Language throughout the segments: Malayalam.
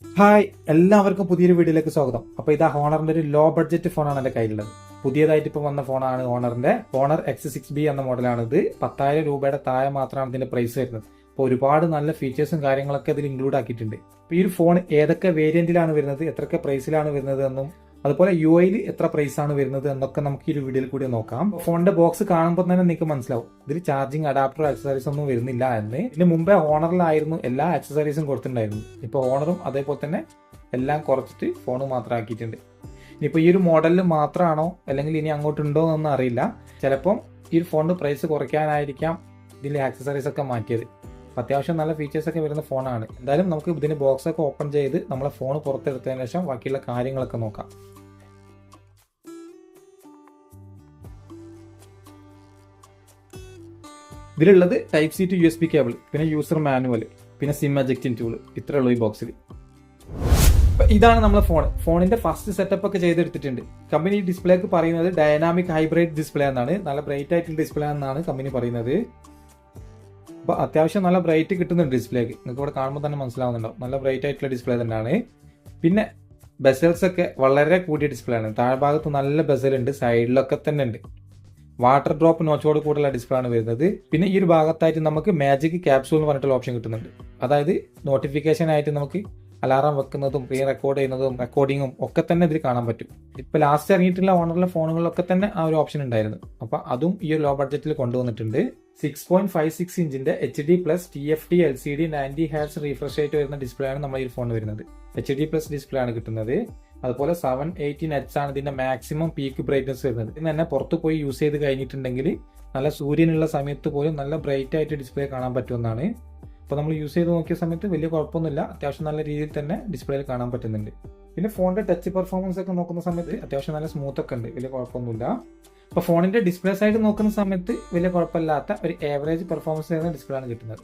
ഹായ്, എല്ലാവർക്കും പുതിയൊരു വീഡിയോയിലേക്ക് സ്വാഗതം. അപ്പോൾ ഇതാ ഹോണറിന്റെ ഒരു ലോ ബഡ്ജറ്റ് ഫോണാണ് എൻ്റെ കയ്യിലുള്ളത്. പുതിയതായിട്ട് ഇപ്പോൾ വന്ന ഫോണാണ് ഹോണറിന്റെ ഹോണർ X6B എന്ന മോഡലാണ്. ഇത് 10,000 രൂപയുടെ താഴെ മാത്രമാണ് ഇതിന്റെ പ്രൈസ് വരുന്നത്. അപ്പോൾ ഒരുപാട് നല്ല ഫീച്ചേഴ്സും കാര്യങ്ങളൊക്കെ ഇതിൽ ഇൻക്ലൂഡ് ആക്കിയിട്ടുണ്ട്. അപ്പോൾ ഈ ഒരു ഫോൺ ഏതൊക്കെ വേരിയന്റിലാണ് വരുന്നത്, എത്രയൊക്കെ പ്രൈസിലാണ് വരുന്നത് എന്നും അതുപോലെ UIയിൽ എത്ര പ്രൈസ് ആണ് വരുന്നത് എന്നൊക്കെ നമുക്ക് ഈ ഒരു വീഡിയോയിൽ കൂടി നോക്കാം. ഫോണിന്റെ ബോക്സ് കാണുമ്പോൾ തന്നെ നിങ്ങൾക്ക് മനസ്സിലാവും ഇതിൽ ചാർജിങ് അഡാപ്റ്റർ ആക്സസറീസ് ഒന്നും വരുന്നില്ല എന്ന്. ഇതിന് മുമ്പേ ഹോണറിലായിരുന്നു എല്ലാ ആക്സസറീസും കൊടുത്തിട്ടുണ്ടായിരുന്നു. ഇപ്പോൾ ഹോണറും അതേപോലെ തന്നെ എല്ലാം കുറച്ചിട്ട് ഫോൺ മാത്രം ആക്കിയിട്ടുണ്ട്. ഇനിയിപ്പോൾ ഈ ഒരു മോഡലിൽ മാത്രമാണോ അല്ലെങ്കിൽ ഇനി അങ്ങോട്ടുണ്ടോ എന്നൊന്നും അറിയില്ല. ചിലപ്പം ഈ ഒരു ഫോണിന്റെ പ്രൈസ് കുറയ്ക്കാനായിരിക്കാം ഇതിലെ ആക്സസറീസ് ഒക്കെ മാറ്റിയത്. അത്യാവശ്യം നല്ല ഫീച്ചേഴ്സ് ഒക്കെ വരുന്ന ഫോണാണ്. എന്തായാലും നമുക്ക് ഇതിന്റെ ബോക്സ് ഒക്കെ ഓപ്പൺ ചെയ്ത് നമ്മളെ ഫോൺ പുറത്തെടുത്തതിന് ശേഷം ബാക്കിയുള്ള കാര്യങ്ങളൊക്കെ നോക്കാം. ഇതിലുള്ളത് type C to USB cable, പിന്നെ യൂസർ മാനുവൽ, പിന്നെ സിം എജക്റ്റിംഗ് ടൂൾ, ഇത്രേ ഉള്ളൂ ഈ ബോക്സിൽ. ഇതാണ് നമ്മളെ ഫോണിന്റെ ഫസ്റ്റ് സെറ്റപ്പ് ഒക്കെ ചെയ്തെടുത്തിട്ടുണ്ട്. കമ്പനി ഡിസ്പ്ലേക്ക് പറയുന്നത് ഡൈനാമിക് ഹൈബ്രിഡ് ഡിസ്പ്ലേ എന്നാണ്. നല്ല ബ്രൈറ്റ് ആയിട്ടുള്ള ഡിസ്പ്ലേ എന്നാണ് കമ്പനി പറയുന്നത്. അപ്പോൾ അത്യാവശ്യം നല്ല ബ്രൈറ്റ് കിട്ടുന്നുണ്ട് ഡിസ്പ്ലേക്ക്. നിങ്ങൾക്ക് ഇവിടെ കാണുമ്പോൾ തന്നെ മനസ്സിലാവുന്നുണ്ടോ, നല്ല ബ്രൈറ്റ് ആയിട്ടുള്ള ഡിസ്പ്ലേ തന്നെയാണ്. പിന്നെ ബെസൽസ് ഒക്കെ വളരെ കൂടിയ ഡിസ്പ്ലേ ആണ്. താഴ്ഭാഗത്ത് നല്ല ബെസൽ ഉണ്ട്, സൈഡിലൊക്കെ തന്നെ ഉണ്ട്. വാട്ടർ ഡ്രോപ്പ് നോച്ചോട് കൂടെയുള്ള ഡിസ്പ്ലേ ആണ് വരുന്നത്. പിന്നെ ഈ ഒരു ഭാഗത്തായിട്ട് നമുക്ക് മാജിക് ക്യാപ്സൂൾ എന്ന് പറഞ്ഞിട്ടുള്ള ഓപ്ഷൻ കിട്ടുന്നുണ്ട്. അതായത് നോട്ടിഫിക്കേഷൻ ആയിട്ട് നമുക്ക് അലാറം വെക്കുന്നതും പ്രീ റെക്കോർഡ് ചെയ്യുന്നതും റെക്കോർഡിങ്ങും ഒക്കെ തന്നെ ഇതിൽ കാണാൻ പറ്റും. ഇപ്പോൾ ലാസ്റ്റ് ഇറങ്ങിയിട്ടുള്ള ഓണറിലെ ഫോണുകളിലൊക്കെ തന്നെ ആ ഒരു ഓപ്ഷൻ ഉണ്ടായിരുന്നു. അപ്പോൾ അതും ഈ ഒരു ലോ ബഡ്ജറ്റിൽ കൊണ്ടുവന്നിട്ടുണ്ട്. 6.56 ഇഞ്ചിന്റെ HD+ TFT LCD 90 Hz refresh rate വരുന്ന ഡിസ്പ്ലേ ആണ് നമ്മൾ ഈ ഫോൺ വരുന്നത്. HD+ ഡിസ്പ്ലേ ആണ് കിട്ടുന്നത്. അതുപോലെ 718Hz ആണ് ഇതിന്റെ മാക്സിമം പീക്ക് ബ്രൈറ്റ്നസ് വരുന്നത്. ഇന്ന് തന്നെ പുറത്ത് പോയി യൂസ് ചെയ്ത് കഴിഞ്ഞിട്ടുണ്ടെങ്കിൽ നല്ല സൂര്യനുള്ള സമയത്ത് പോലും നല്ല ബ്രൈറ്റ് ആയിട്ട് ഡിസ്പ്ലേ കാണാൻ പറ്റുമെന്നാണ്. അപ്പോൾ നമ്മൾ യൂസ് ചെയ്ത് നോക്കിയ സമയത്ത് വലിയ കുഴപ്പമൊന്നുമില്ല, അത്യാവശ്യം നല്ല രീതിയിൽ തന്നെ ഡിസ്പ്ലേയിൽ കാണാൻ പറ്റുന്നുണ്ട്. പിന്നെ ഫോണിന്റെ ടച്ച് പെർഫോമൻസ് ഒക്കെ നോക്കുന്ന സമയത്ത് അത്യാവശ്യം നല്ല സ്മൂത്ത് ഒക്കെ ഉണ്ട്, വലിയ കുഴപ്പമൊന്നുമില്ല. അപ്പോൾ ഫോണിന്റെ ഡിസ്പ്ലേ സൈഡ് നോക്കുന്ന സമയത്ത് വലിയ കുഴപ്പമില്ലാത്ത ഒരു ആവറേജ് പെർഫോമൻസ് വരുന്ന ഡിസ്പ്ലേ ആണ് കിട്ടുന്നത്.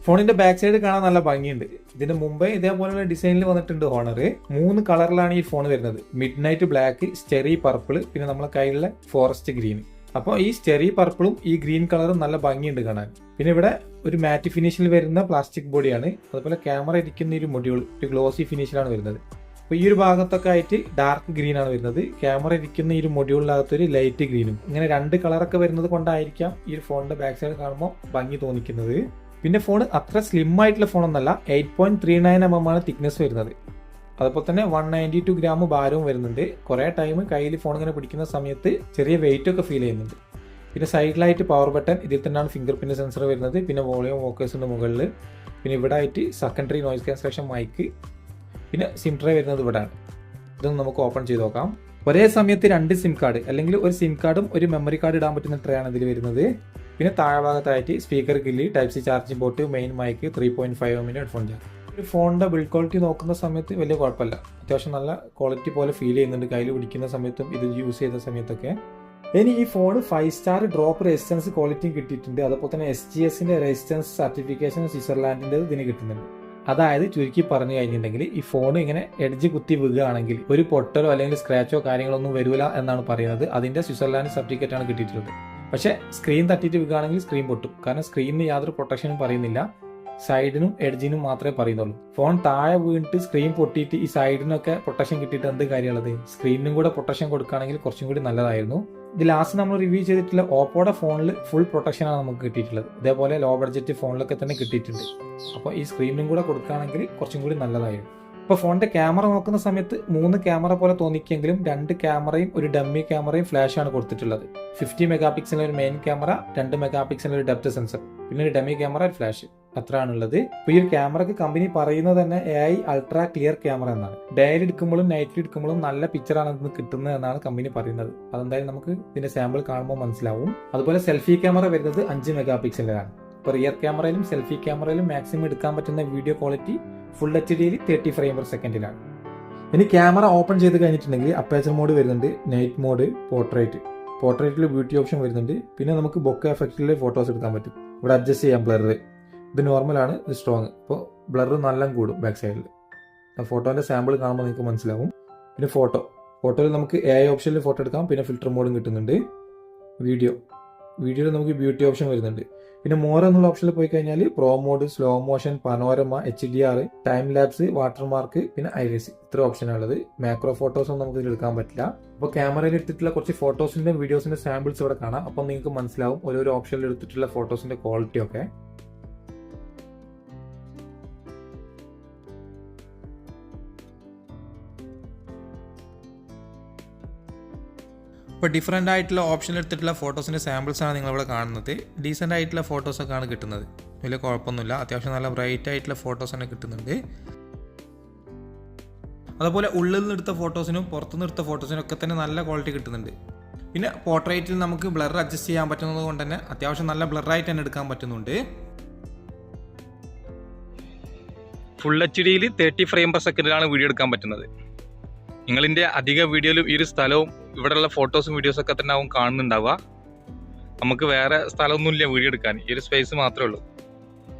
ഫോണിന്റെ ബാക്ക് സൈഡ് കാണാൻ നല്ല ഭംഗിയുണ്ട്. ഇതിന് മുമ്പേ ഇതേപോലെയുള്ള ഡിസൈനിൽ വന്നിട്ടുണ്ട് ഹോണർ. 3 കളറിലാണ് ഈ ഫോൺ വരുന്നത്. മിഡ് നൈറ്റ് ബ്ലാക്ക്, സ്റ്റെറി പർപ്പിൾ, പിന്നെ നമ്മളെ കയ്യിലുള്ള ഫോറസ്റ്റ് ഗ്രീൻ. അപ്പോൾ ഈ സ്റ്റെറി പർപ്പിളും ഈ ഗ്രീൻ കളറും നല്ല ഭംഗിയുണ്ട് കാണാൻ. പിന്നെ ഇവിടെ ഒരു മാറ്റ് ഫിനിഷിൽ വരുന്ന പ്ലാസ്റ്റിക് ബോഡിയാണ്. അതുപോലെ ക്യാമറ ഇരിക്കുന്ന ഒരു മൊഡ്യൂൾ ഒരു ഗ്ലോസി ഫിനിഷിലാണ് വരുന്നത്. അപ്പോൾ ഈ ഒരു ഭാഗത്തൊക്കെ ആയിട്ട് ഡാർക്ക് ഗ്രീൻ ആണ് വരുന്നത്. ക്യാമറ ഇരിക്കുന്ന ഈ ഒരു മൊഡ്യൂളിനകത്തൊരു ലൈറ്റ് ഗ്രീനും. ഇങ്ങനെ 2 കളറൊക്കെ വരുന്നത് കൊണ്ടായിരിക്കാം ഈ ഒരു ഫോണിന്റെ ബാക്ക് സൈഡ് കാണുമ്പോൾ ഭംഗി തോന്നിക്കുന്നത്. പിന്നെ ഫോൺ അത്ര സ്ലിം ആയിട്ടുള്ള ഫോണൊന്നല്ല. 8.39 mm ആണ് തിക്നെസ് വരുന്നത്. അതുപോലെ തന്നെ 192 ഗ്രാം ഭാരവും വരുന്നുണ്ട്. കുറേ ടൈം കയ്യിൽ ഫോൺ ഇങ്ങനെ പിടിക്കുന്ന സമയത്ത് ചെറിയ വെയിറ്റ് ഒക്കെ ഫീൽ ചെയ്യുന്നുണ്ട്. പിന്നെ സൈഡിലായിട്ട് പവർ ബട്ടൺ, ഇതിൽ തന്നെയാണ് ഫിംഗർ പ്രിന്റ് സെൻസർ വരുന്നത്. പിന്നെ വോളിയം വോക്കേഴ്സിന്റെ മുകളിൽ. പിന്നെ ഇവിടെ ആയിട്ട് സെക്കൻഡറി നോയിസ് ക്യാൻസലേഷൻ മൈക്ക്, പിന്നെ സിം ട്രേ വരുന്നത് ഇവിടെയാണ്. ഇതൊന്ന് നമുക്ക് ഓപ്പൺ ചെയ്ത് നോക്കാം. ഒരേ സമയത്ത് 2 സിം കാർഡ് അല്ലെങ്കിൽ ഒരു സിം കാർഡും ഒരു മെമ്മറി കാർഡ് ഇടാൻ പറ്റുന്ന ട്രേ ആണ് ഇതിൽ വരുന്നത്. പിന്നെ താഴ്ഭാഗത്തായിട്ട് speaker grill, type C charging port, main mic, 3.5 mm headphone jack. ഒരു ഫോണിന്റെ ബിൽഡ് ക്വാളിറ്റി നോക്കുന്ന സമയത്ത് വലിയ കുഴപ്പമില്ല, അത്യാവശ്യം നല്ല ക്വാളിറ്റി പോലെ ഫീൽ ചെയ്യുന്നുണ്ട് കയ്യിൽ പിടിക്കുന്ന സമയത്തും ഇത് യൂസ് ചെയ്ത സമയത്തൊക്കെ. ഇനി ഈ ഫോൺ 5 സ്റ്റാർ ഡ്രോപ്പ് റെസിസ്റ്റൻസ് ക്വാളിറ്റിയും കിട്ടിയിട്ടുണ്ട്. അതുപോലെ തന്നെ SGSന്റെ റെസിസ്റ്റൻസ് സർട്ടിഫിക്കേഷൻ സ്വിറ്റ്സർലാൻഡിന്റെ ഇതിന് കിട്ടുന്നുണ്ട്. അതായത് ചുരുക്കി പറഞ്ഞു കഴിഞ്ഞിട്ടുണ്ടെങ്കിൽ ഈ ഫോൺ ഇങ്ങനെ എഡ്ജ് കുത്തി വീഴുകയാണെങ്കിൽ ഒരു പൊട്ടലോ അല്ലെങ്കിൽ സ്ക്രാച്ചോ കാര്യങ്ങളൊന്നും വരില്ല എന്നാണ് പറയുന്നത്. അതിന്റെ സ്വിറ്റ്സർലാൻഡ് സർട്ടിഫിക്കറ്റ് ആണ് കിട്ടിയിട്ടുള്ളത്. പക്ഷേ സ്ക്രീൻ തട്ടിയിട്ട് വീഴുകയാണെങ്കിൽ സ്ക്രീൻ പൊട്ടും. കാരണം സ്ക്രീനിന് യാതൊരു പ്രൊട്ടക്ഷനും പറയുന്നില്ല, സൈഡിനും എഡ്ജിനും മാത്രമേ പറയുന്നുള്ളൂ. ഫോൺ താഴെ വീണിട്ട് സ്ക്രീൻ പൊട്ടിയിട്ട് ഈ സൈഡിനൊക്കെ പ്രൊട്ടക്ഷൻ കിട്ടിയിട്ട് എന്ത് കാര്യമുള്ളത്? സ്ക്രീനിനും കൂടെ പ്രൊട്ടക്ഷൻ കൊടുക്കുകയാണെങ്കിൽ കുറച്ചും കൂടി നല്ലതായിരുന്നു. ഇത് ലാസ്റ്റ് നമ്മൾ റിവ്യൂ ചെയ്തിട്ടുള്ള ഓപ്പോയുടെ ഫോണിൽ ഫുൾ പ്രൊട്ടക്ഷനാണ് നമുക്ക് കിട്ടിയിട്ടുള്ളത്. ഇതേപോലെ ലോ ബഡ്ജറ്റ് ഫോണിലൊക്കെ തന്നെ കിട്ടിയിട്ടുണ്ട്. അപ്പോൾ ഈ സ്ക്രീനിനും കൂടെ കൊടുക്കുകയാണെങ്കിൽ കുറച്ചും കൂടി നല്ലതായിരുന്നു. ഇപ്പോൾ ഫോണിന്റെ ക്യാമറ നോക്കുന്ന സമയത്ത് 3 ക്യാമറ പോലെ തോന്നിക്കെങ്കിലും 2 ക്യാമറയും ഒരു ഡമ്മി ക്യാമറയും ഫ്ലാഷാണ് കൊടുത്തിട്ടുള്ളത്. 50 മെഗാ പിക്സലിന് ഒരു മെയിൻ ക്യാമറ, 2 മെഗാ പിക്സലിന് ഒരു ഡെപ്ത് സെൻസർ, പിന്നെ ഒരു ഡമ്മി ക്യാമറ, ഒരു ഫ്ലാഷ്, അത്രയാണുള്ളത്. ഇപ്പോൾ ഈ ഒരു ക്യാമറക്ക് കമ്പനി പറയുന്നത് തന്നെ AI അൾട്രാ ക്ലിയർ ക്യാമറ എന്നാണ്. ഡെയിലി എടുക്കുമ്പോഴും നൈറ്റിൽ എടുക്കുമ്പോഴും നല്ല പിക്ചറാണ് ഇത് കിട്ടുന്നത് എന്നാണ് കമ്പനി പറയുന്നത്. അതെന്തായാലും നമുക്ക് ഇതിന്റെ സാമ്പിൾ കാണുമ്പോൾ മനസ്സിലാവും. അതുപോലെ സെൽഫി ക്യാമറ വരുന്നത് 5 മെഗാ പിക്സലിലാണ്. ഇപ്പോൾ റിയർ ക്യാമറയിലും സെൽഫി ക്യാമറയിലും മാക്സിമം എടുക്കാൻ പറ്റുന്ന വീഡിയോ ക്വാളിറ്റി ഫുൾ HDയിൽ 30 ഫ്രെയിം പെർ സെക്കൻഡിലാണ്. ഇനി ക്യാമറ ഓപ്പൺ ചെയ്ത് കഴിഞ്ഞിട്ടുണ്ടെങ്കിൽ അപ്പേച്ചർ മോഡ് വരുന്നുണ്ട്, നൈറ്റ് മോഡ്, പോർട്രേറ്റിൽ ബ്യൂട്ടി ഓപ്ഷൻ വരുന്നുണ്ട്. പിന്നെ നമുക്ക് ബൊക്ക എഫക്റ്റിൽ ഫോട്ടോസ് എടുക്കാൻ പറ്റും. ഇവിടെ അഡ്ജസ്റ്റ് ചെയ്യാം ബ്ലർ. ഇത് നോർമലാണ്, ഇത് സ്ട്രോങ്. ഇപ്പോൾ ബ്ലർ നല്ല കൂടും ബാക്ക് സൈഡിൽ. ഫോട്ടോന്റെ സാമ്പിൾ കാണുമ്പോൾ നിങ്ങൾക്ക് മനസ്സിലാവും. പിന്നെ ഫോട്ടോയിൽ നമുക്ക് AI ഓപ്ഷനിൽ ഫോട്ടോ എടുക്കാം. പിന്നെ ഫിൽറ്റർ മോഡും കിട്ടുന്നുണ്ട്. വീഡിയോയിൽ നമുക്ക് ബ്യൂട്ടി ഓപ്ഷൻ വരുന്നുണ്ട്. പിന്നെ മോർ എന്നുള്ള ഓപ്ഷനിൽ പോയി കഴിഞ്ഞാൽ pro mode, slow motion, panorama, HDR, time lapse, watermark, പിന്നെ ഐറിസ്, ഇത്ര ഓപ്ഷനാണുള്ളത്. മാക്രോ ഫോട്ടോസ് ഒന്നും നമുക്ക് ഇതിൽ എടുക്കാൻ പറ്റില്ല. അപ്പോൾ ക്യാമറയിൽ എടുത്തിട്ടുള്ള കുറച്ച് ഫോട്ടോസിന്റെ വീഡിയോസിന്റെ സാമ്പിൾസ് ഇവിടെ കാണാം. അപ്പോൾ നിങ്ങൾക്ക് മനസ്സിലാവും ഓരോരോ ഓപ്ഷനിൽ എടുത്തിട്ടുള്ള ഫോട്ടോസിന്റെ ക്വാളിറ്റി ഒക്കെ. ഇപ്പോൾ ഡിഫറെൻ്റ് ആയിട്ടുള്ള ഓപ്ഷനിൽ എടുത്തിട്ടുള്ള ഫോട്ടോസിൻ്റെ സാമ്പിൾസാണ് നിങ്ങളിവിടെ കാണുന്നത്. ഡീസൻ്റ് ആയിട്ടുള്ള ഫോട്ടോസൊക്കെയാണ് കിട്ടുന്നത്, വലിയ കുഴപ്പമൊന്നുമില്ല. അത്യാവശ്യം നല്ല ബ്രൈറ്റ് ആയിട്ടുള്ള ഫോട്ടോസ് തന്നെ കിട്ടുന്നുണ്ട്. അതുപോലെ ഉള്ളിൽ നിന്ന് എടുത്ത ഫോട്ടോസിനും പുറത്തുനിന്ന് എടുത്ത ഫോട്ടോസിനും ഒക്കെ തന്നെ നല്ല ക്വാളിറ്റി കിട്ടുന്നുണ്ട്. പിന്നെ പോർട്രേറ്റിൽ നമുക്ക് ബ്ലർ അഡ്ജസ്റ്റ് ചെയ്യാൻ പറ്റുന്നത് കൊണ്ട് തന്നെ അത്യാവശ്യം നല്ല ബ്ലറായിട്ട് തന്നെ എടുക്കാൻ പറ്റുന്നുണ്ട്. ഫുൾ HD 30 ഫ്രെയിം പെർ സെക്കൻഡിലാണ് വീഡിയോ എടുക്കാൻ പറ്റുന്നത്. നിങ്ങളിൻ്റെ അധിക വീഡിയോയിലും ഈ ഒരു സ്ഥലവും ഇവിടെയുള്ള ഫോട്ടോസും വീഡിയോസൊക്കെ തന്നെ ആവും കാണുന്നുണ്ടാവുക. നമുക്ക് വേറെ സ്ഥലമൊന്നുമില്ല വീഡിയോ എടുക്കാൻ, ഈ ഒരു സ്പേസ് മാത്രമേ ഉള്ളൂ.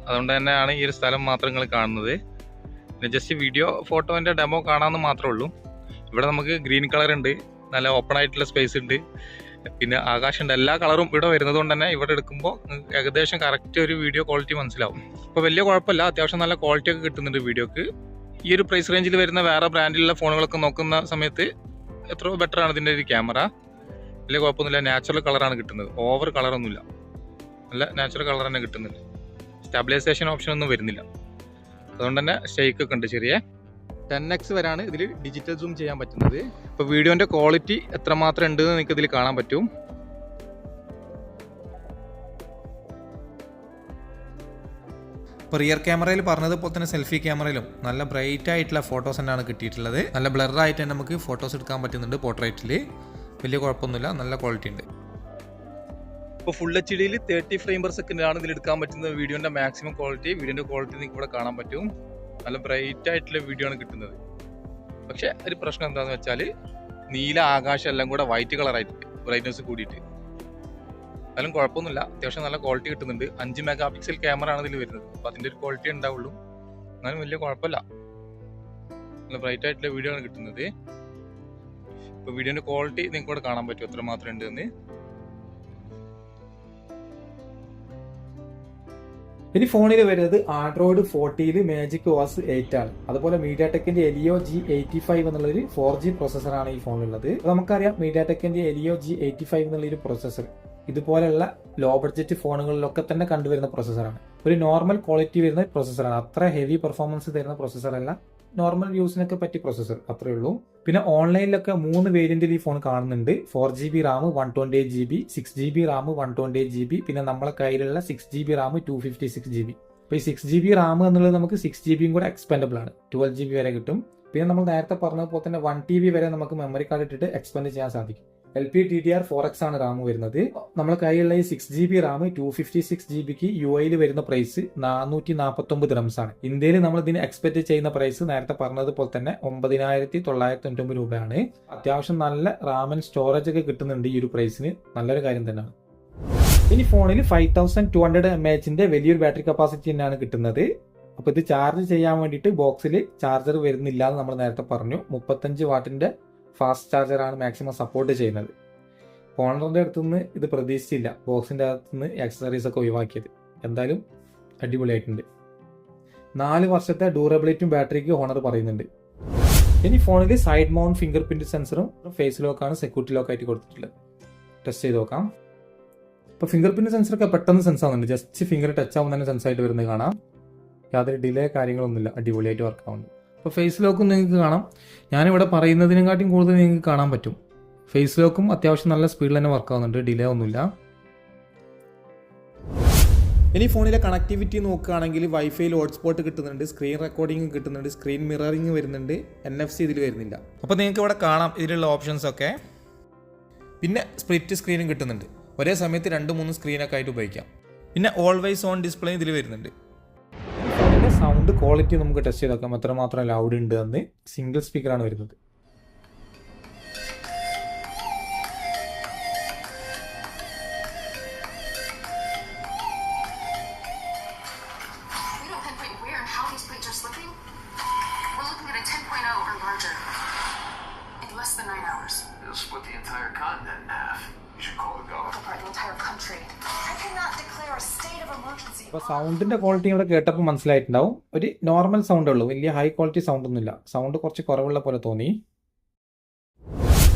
അതുകൊണ്ട് തന്നെയാണ് ഈ ഒരു സ്ഥലം മാത്രം നിങ്ങൾ കാണുന്നത്. പിന്നെ ജസ്റ്റ് വീഡിയോ ഫോട്ടോൻ്റെ ഡെമോ കാണാമെന്ന് മാത്രമേ ഉള്ളൂ. ഇവിടെ നമുക്ക് ഗ്രീൻ കളർ ഉണ്ട്, നല്ല ഓപ്പൺ ആയിട്ടുള്ള സ്പേസ് ഉണ്ട്, പിന്നെ ആകാശമുണ്ട്. എല്ലാ കളറും ഇവിടെ വരുന്നത് കൊണ്ട് തന്നെ ഇവിടെ എടുക്കുമ്പോൾ ഏകദേശം കറക്റ്റ് ഒരു വീഡിയോ ക്വാളിറ്റി മനസ്സിലാവും. ഇപ്പോൾ വലിയ കുഴപ്പമില്ല, അത്യാവശ്യം നല്ല ക്വാളിറ്റി ഒക്കെ കിട്ടുന്നുണ്ട് വീഡിയോക്ക്. ഈ ഒരു പ്രൈസ് റേഞ്ചിൽ വരുന്ന വേറെ ബ്രാൻഡിലുള്ള ഫോണുകളൊക്കെ നോക്കുന്ന സമയത്ത് എത്രയോ ബെറ്റർ ആണ് ഇതിൻ്റെ ഒരു ക്യാമറ. വലിയ കുഴപ്പമൊന്നുമില്ല, നാച്ചുറൽ കളറാണ് കിട്ടുന്നത്, ഓവർ കളറൊന്നുമില്ല, നല്ല നാച്ചുറൽ കളർ തന്നെ കിട്ടുന്നുണ്ട്. സ്റ്റെബിലൈസേഷൻ ഓപ്ഷൻ ഒന്നും വരുന്നില്ല, അതുകൊണ്ട് തന്നെ ഷെയ്ക്ക് ഒക്കെ ഉണ്ട്. ചെറിയ 10x വരെയാണ് ഇതിൽ ഡിജിറ്റൽ സൂം ചെയ്യാൻ പറ്റുന്നത്. ഇപ്പോൾ വീഡിയോൻ്റെ ക്വാളിറ്റി എത്രമാത്രം ഉണ്ടെന്ന് നിങ്ങൾക്ക് ഇതിൽ കാണാൻ പറ്റും. ഇപ്പോൾ റിയർ ക്യാമറയിൽ പറഞ്ഞതുപോലെ തന്നെ സെൽഫി ക്യാമറയിലും നല്ല ബ്രൈറ്റ് ആയിട്ടുള്ള ഫോട്ടോസ് തന്നെയാണ് കിട്ടിയിട്ടുള്ളത്. നല്ല ബ്ലറായിട്ട് തന്നെ നമുക്ക് ഫോട്ടോസ് എടുക്കാൻ പറ്റുന്നുണ്ട്. പോർട്രേറ്റിൽ വലിയ കുഴപ്പമൊന്നുമില്ല, നല്ല ക്വാളിറ്റി ഉണ്ട്. ഇപ്പോൾ ഫുൾ HD 30 ഫ്രെയിം പെർ സെക്കൻഡിലാണ് ഇതിൽ എടുക്കാൻ പറ്റുന്നത് വീഡിയോൻ്റെ മാക്സിമം ക്വാളിറ്റി. വീഡിയോൻ്റെ ക്വാളിറ്റി നിങ്ങൾക്ക് ഇവിടെ കാണാൻ പറ്റും, നല്ല ബ്രൈറ്റ് ആയിട്ടുള്ള വീഡിയോ ആണ് കിട്ടുന്നത്. പക്ഷേ ഒരു പ്രശ്നം എന്താണെന്ന് വെച്ചാൽ നീല ആകാശം എല്ലാം കൂടെ വൈറ്റ് കളറായിട്ട് ബ്രൈറ്റ്നസ് കൂടിയിട്ട്. അതിലും കുഴപ്പമൊന്നുമില്ല, അത്യാവശ്യം നല്ല ക്വാളിറ്റി കിട്ടുന്നുണ്ട്. 5 മെഗാ പിക്സൽ ക്യാമറ ആണ് ഇതിൽ വരുന്നത്, അപ്പോൾ അതിൻ്റെ ഒരു ക്വാളിറ്റി ഉണ്ടാവുള്ളൂ. എന്നാലും വലിയ കുഴപ്പമില്ല, നല്ല ബ്രൈറ്റ് ആയിട്ടുള്ള വീഡിയോ ആണ് കിട്ടുന്നത്. ഇപ്പോൾ വീഡിയോൻ്റെ ക്വാളിറ്റി നിങ്ങൾക്ക് ഇവിടെ കാണാൻ പറ്റും എത്രമാത്രം ഉണ്ട് എന്ന്. ഇനി ഫോണിൽ വരുന്നത് ആൻഡ്രോയിഡ് 14 മാജിക് OS 8 ആണ്. അതുപോലെ മീഡിയാടെക്കിന്റെ Helio G85 എന്നുള്ളൊരു 4G പ്രോസസ്സറാണ് ഈ ഫോണിലുള്ളത്. നമുക്കറിയാം മീഡിയാടെക്കിന്റെ Helio G85 എന്നുള്ളൊരു പ്രോസസ്സർ ഇതുപോലെയുള്ള ലോ ബഡ്ജറ്റ് ഫോണുകളിലൊക്കെ തന്നെ കണ്ടുവരുന്ന പ്രോസസ്സറാണ്. ഒരു നോർമൽ ക്വാളിറ്റി വരുന്ന പ്രോസസ്സറാണ്, അത്ര ഹെവി പെർഫോമൻസ് തരുന്ന പ്രോസസ്സറല്ല, നോർമൽ യൂസിനൊക്കെ പറ്റിയ പ്രോസസ്സർ അത്രേ ഉള്ളൂ. പിന്നെ ഓൺലൈനിലൊക്കെ 3 വേരിയന്റിൽ ഈ ഫോൺ കാണുന്നുണ്ട്. 4GB RAM 128GB, 6GB RAM 128GB, പിന്നെ നമ്മളെ കയ്യിലുള്ള 6GB RAM 256GB. അപ്പോൾ ഈ 6GB RAM എന്നുള്ളത് നമുക്ക് 6GB കൂടെ എക്സ്പെൻഡബിൾ ആണ്, 12GB വരെ കിട്ടും. പിന്നെ നമ്മൾ നേരത്തെ പറഞ്ഞതുപോലെ തന്നെ 1TB വരെ നമുക്ക് മെമ്മറി കാർഡ് ഇട്ടിട്ട് എക്സ്പെൻഡ് ചെയ്യാൻ സാധിക്കും. LPDDR4X ആണ് റാം വരുന്നത്. നമ്മളെ കയ്യിലുള്ള ഈ 6GB RAM 256GBക്ക് UAE വരുന്ന പ്രൈസ് 449 dirhams ആണ്. ഇന്ത്യയിൽ നമ്മൾ ഇതിന് എക്സ്പെക്ട് ചെയ്യുന്ന പ്രൈസ് നേരത്തെ പറഞ്ഞതുപോലെ തന്നെ 9999 രൂപയാണ്. അത്യാവശ്യം നല്ല റാം ആൻഡ് സ്റ്റോറേജ് ഒക്കെ കിട്ടുന്നുണ്ട് ഈ ഒരു പ്രൈസിന്, നല്ലൊരു കാര്യം തന്നെയാണ്. ഇനി ഫോണിൽ 5200 mAh വലിയൊരു ബാറ്ററി കപ്പാസിറ്റി തന്നെയാണ് കിട്ടുന്നത്. അപ്പോൾ ഇത് ചാർജ് ചെയ്യാൻ വേണ്ടിയിട്ട് ബോക്സിൽ ചാർജർ വരുന്നില്ല എന്ന് നമ്മൾ നേരത്തെ പറഞ്ഞു. 35 വാട്ടിന്റെ ഫാസ്റ്റ് ചാർജറാണ് മാക്സിമം സപ്പോർട്ട് ചെയ്യുന്നത്. ഓണറിന്റെ അടുത്തുനിന്ന് ഇത് പ്രതീക്ഷിച്ചില്ല, ബോക്സിന്റെ അകത്തുനിന്ന് ആക്സസറീസ് ഒക്കെ ഒഴിവാക്കിയത്. എന്തായാലും അടിപൊളിയായിട്ടുണ്ട്. 4 വർഷത്തെ ഡ്യൂറബിലിറ്റിയും ബാറ്ററിക്ക് ഓണർ പറയുന്നുണ്ട്. ഇനി ഫോണിൽ സൈഡ് മൗണ്ട് ഫിംഗർ പ്രിന്റ് സെൻസറും ഫേസ് ലോക്കാണ് സെക്യൂരിറ്റി ലോക്ക് ആയിട്ട് കൊടുത്തിട്ടുള്ളത്. ടെസ്റ്റ് ചെയ്ത് നോക്കാം. ഇപ്പോൾ ഫിംഗർ പ്രിന്റ് സെൻസറൊക്കെ പെട്ടെന്ന് സെൻസ് ആവുന്നുണ്ട്, ജസ്റ്റ് ഫിംഗർ ടച്ച് ആവുമ്പോൾ തന്നെ സെൻസ് ആയിട്ട് വരുന്നത് കാണാം. യാതൊരു ഡിലേ കാര്യങ്ങളൊന്നുമില്ല, അടിപൊളിയായിട്ട് വർക്ക് ആവുന്നുണ്ട്. അപ്പോൾ ഫേസ് ലോക്കും നിങ്ങൾക്ക് കാണാം, ഞാനിവിടെ പറയുന്നതിനെക്കാട്ടും കൂടുതൽ നിങ്ങൾക്ക് കാണാൻ പറ്റും. ഫേസ് ലോക്കും അത്യാവശ്യം നല്ല സ്പീഡിൽ തന്നെ വർക്ക് ആവുന്നുണ്ട്, ഡിലേ ഒന്നുമില്ല. ഇനി ഫോണിലെ കണക്ടിവിറ്റി നോക്കുകയാണെങ്കിൽ വൈഫൈയിൽ ഹോട്ട്സ്പോട്ട് കിട്ടുന്നുണ്ട്, സ്ക്രീൻ റെക്കോർഡിംഗ് കിട്ടുന്നുണ്ട്, സ്ക്രീൻ മിററിംഗ് വരുന്നുണ്ട്, NFC ഇതിൽ വരുന്നില്ല. അപ്പോൾ നിങ്ങൾക്ക് ഇവിടെ കാണാം ഇതിലുള്ള ഓപ്ഷൻസ് ഒക്കെ. പിന്നെ സ്പ്ലിറ്റ് സ്ക്രീനും കിട്ടുന്നുണ്ട്, ഒരേ സമയത്ത് 2-3 സ്ക്രീനൊക്കെ ആയിട്ട് ഉപയോഗിക്കാം. പിന്നെ ഓൾവേസ് ഓൺ ഡിസ്പ്ലേ ഇതിൽ വരുന്നുണ്ട്. സൗണ്ട് ക്വാളിറ്റി നമുക്ക് ടെസ്റ്റ് ചെയ്ത് നോക്കാം എത്രമാത്രം ലൗഡ് ഉണ്ട് എന്ന്. സിംഗിൾ സ്പീക്കറാണ് വരുന്നത്. You should call the government. The entire country. I cannot declare a state of സൗണ്ടിന്റെ ക്വാളിറ്റി ഇവിടെ കേട്ടപ്പോൾ മനസ്സിലായിട്ടുണ്ടാവും. ഒരു നോർമൽ സൗണ്ടേ ഉള്ളൂ, വലിയ ഹൈ ക്വാളിറ്റി സൗണ്ട് ഒന്നുമില്ല. സൗണ്ട് കുറച്ച് കുറവുള്ള പോലെ തോന്നി.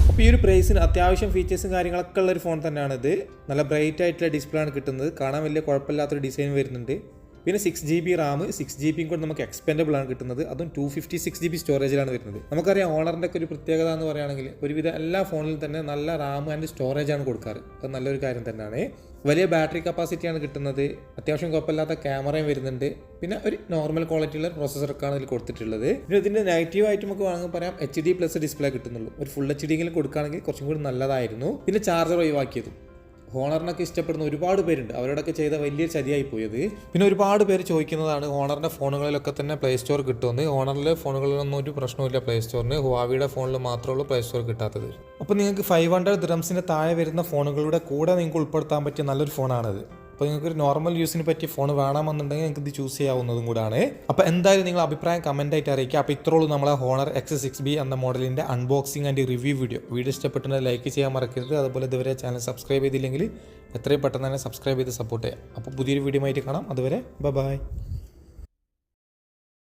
അപ്പോൾ ഈ ഒരു പ്രൈസിന് അത്യാവശ്യം ഫീച്ചേഴ്സും കാര്യങ്ങളൊക്കെ ഉള്ള ഒരു ഫോൺ തന്നെയാണിത്. നല്ല ബ്രൈറ്റ് ആയിട്ടുള്ള ഡിസ്പ്ലേ ആണ് കിട്ടുന്നത്. കാണാൻ വലിയ കുഴപ്പമില്ലാത്തൊരു ഡിസൈൻ വരുന്നുണ്ട്. പിന്നെ 6GB റാം, 6GB കൂടെ നമുക്ക് എക്സ്പെൻഡബിൾ ആണ് കിട്ടുന്നത്. അതും 256GB സ്റ്റോറേജിലാണ് വരുന്നത്. നമുക്കറിയാം ഓണറിൻ്റെ ഒക്കെ ഒരു പ്രത്യേകത എന്ന് പറയുകയാണെങ്കിൽ ഒരുവിധ എല്ലാ ഫോണിലും തന്നെ നല്ല റാം ആൻഡ് സ്റ്റോറേജ് ആണ് കൊടുക്കാറ്. അത് നല്ലൊരു കാര്യം തന്നെയാണ്. വലിയ ബാറ്ററി കപ്പാസിറ്റിയാണ് കിട്ടുന്നത്. അത്യാവശ്യം കുഴപ്പമില്ലാത്ത ക്യാമറയും വരുന്നുണ്ട്. പിന്നെ ഒരു നോർമൽ ക്വാളിറ്റിയുള്ള പ്രോസസ്സറൊക്കെയാണ് ഇതിൽ കൊടുത്തിട്ടുള്ളത്. പിന്നെ ഇതിൻ്റെ നെഗറ്റീവ് ആയിട്ട് നമുക്ക് വേണമെങ്കിൽ പറയാം HD+ ഡിസ്പ്ലേ കിട്ടുന്നുള്ളൂ. ഒരു ഫുൾ HD കൊടുക്കുകയാണെങ്കിൽ കുറച്ചും കൂടി നല്ലതായിരുന്നു. പിന്നെ ചാർജർ ഒഴിവാക്കിയതും ഹോണറിനൊക്കെ ഇഷ്ടപ്പെടുന്ന ഒരുപാട് പേരുണ്ട്. അവരോടൊക്കെ ചെയ്ത വലിയ ചതിയായി പോയത്. പിന്നെ ഒരുപാട് പേര് ചോദിക്കുന്നതാണ് ഹോണറിൻ്റെ ഫോണുകളിലൊക്കെ തന്നെ പ്ലേ സ്റ്റോർ കിട്ടുമെന്ന്. ഹോണറിലെ ഫോണുകളിലൊന്നും ഒരു പ്രശ്നമില്ല പ്ലേ സ്റ്റോറിന്. ഹുവാവിയുടെ ഫോണിൽ മാത്രമേ ഉള്ളൂ പ്ലേ സ്റ്റോർ കിട്ടാത്തത്. അപ്പോൾ നിങ്ങൾക്ക് 500 ദിർഹംസിന് താഴെ വരുന്ന ഫോണുകളുടെ കൂടെ നിങ്ങൾക്ക് ഉൾപ്പെടുത്താൻ പറ്റിയ നല്ലൊരു ഫോണാണിത്. അപ്പോൾ നിങ്ങൾക്ക് ഒരു നോർമൽ യൂസിന് പറ്റിയ ഫോൺ വേണമെന്നുണ്ടെങ്കിൽ നിങ്ങൾക്ക് ഇത് ചൂസ് ചെയ്യാവുന്നതും കൂടാണ്. അപ്പോൾ എന്തായാലും നിങ്ങൾ അഭിപ്രായം കമൻ്റ് ആയിട്ട് അറിയിക്കുക. അപ്പോൾ ഇത്രയുള്ളൂ നമ്മളെ ഹോണർ X6B എന്ന മോഡലിൻ്റെ അൺബോക്സിംഗ് ആൻഡ് റിവ്യൂ വീഡിയോ ഇഷ്ടപ്പെട്ടുണ്ടെങ്കിൽ ലൈക്ക് ചെയ്യാൻ മറക്കരുത്. അതുപോലെ ഇതുവരെ ചാനൽ സബ്സ്ക്രൈബ് ചെയ്തില്ലെങ്കിൽ എത്രയും പെട്ടെന്ന് തന്നെ സബ്സ്ക്രൈബ് ചെയ്ത് സപ്പോർട്ട് ചെയ്യാം. അപ്പോൾ പുതിയൊരു വീഡിയോ ആയിട്ട് കാണാം. അതുവരെ ബൈ.